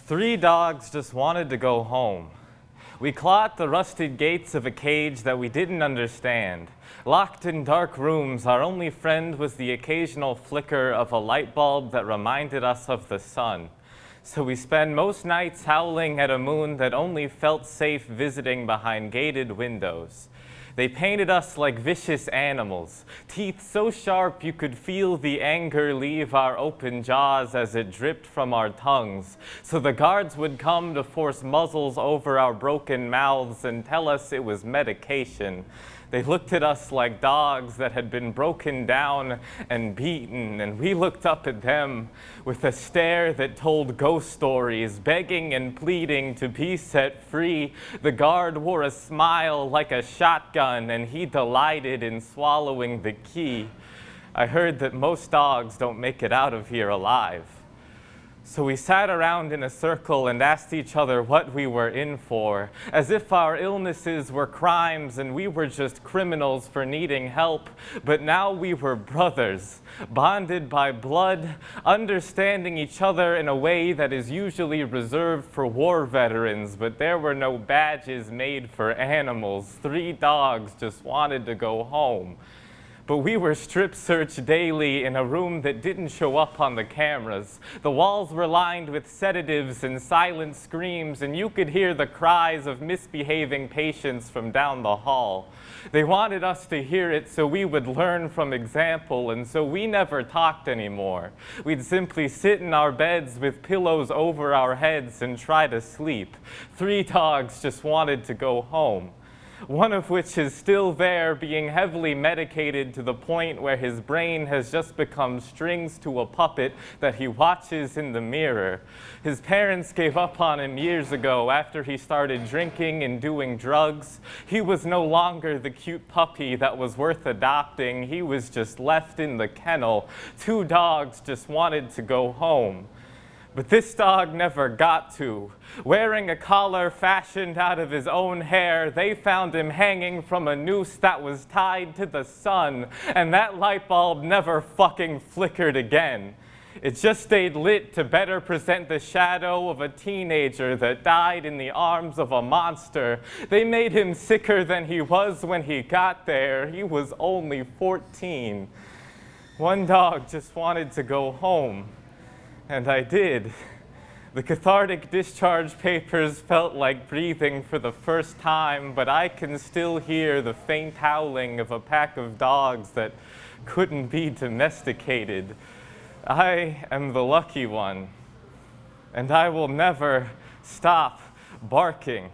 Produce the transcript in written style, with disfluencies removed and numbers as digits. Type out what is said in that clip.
Three dogs just wanted to go home. We clawed the rusted gates of a cage that we didn't understand. Locked in dark rooms, our only friend was the occasional flicker of a light bulb that reminded us of the sun. So we spent most nights howling at a moon that only felt safe visiting behind gated windows. They painted us like vicious animals, teeth so sharp you could feel the anger leave our open jaws as it dripped from our tongues. So the guards would come to force muzzles over our broken mouths and tell us it was medication. They looked at us like dogs that had been broken down and beaten, and we looked up at them with a stare that told ghost stories, begging and pleading to be set free. The guard wore a smile like a shotgun, and he delighted in swallowing the key. I heard that most dogs don't make it out of here alive. So we sat around in a circle and asked each other what we were in for, as if our illnesses were crimes and we were just criminals for needing help. But now we were brothers, bonded by blood, understanding each other in a way that is usually reserved for war veterans. But there were no badges made for animals. Three dogs just wanted to go home. But we were strip-searched daily in a room that didn't show up on the cameras. The walls were lined with sedatives and silent screams, and you could hear the cries of misbehaving patients from down the hall. They wanted us to hear it so we would learn from example, and so we never talked anymore. We'd simply sit in our beds with pillows over our heads and try to sleep. Three dogs just wanted to go home. One of which is still there, being heavily medicated to the point where his brain has just become strings to a puppet that he watches in the mirror. His parents gave up on him years ago after he started drinking and doing drugs. He was no longer the cute puppy that was worth adopting. He was just left in the kennel. Two dogs just wanted to go home. But this dog never got to. Wearing a collar fashioned out of his own hair, they found him hanging from a noose that was tied to the sun, and that light bulb never fucking flickered again. It just stayed lit to better present the shadow of a teenager that died in the arms of a monster. They made him sicker than he was when he got there. He was only 14. One dog just wanted to go home. And I did. The cathartic discharge papers felt like breathing for the first time, but I can still hear the faint howling of a pack of dogs that couldn't be domesticated. I am the lucky one, and I will never stop barking.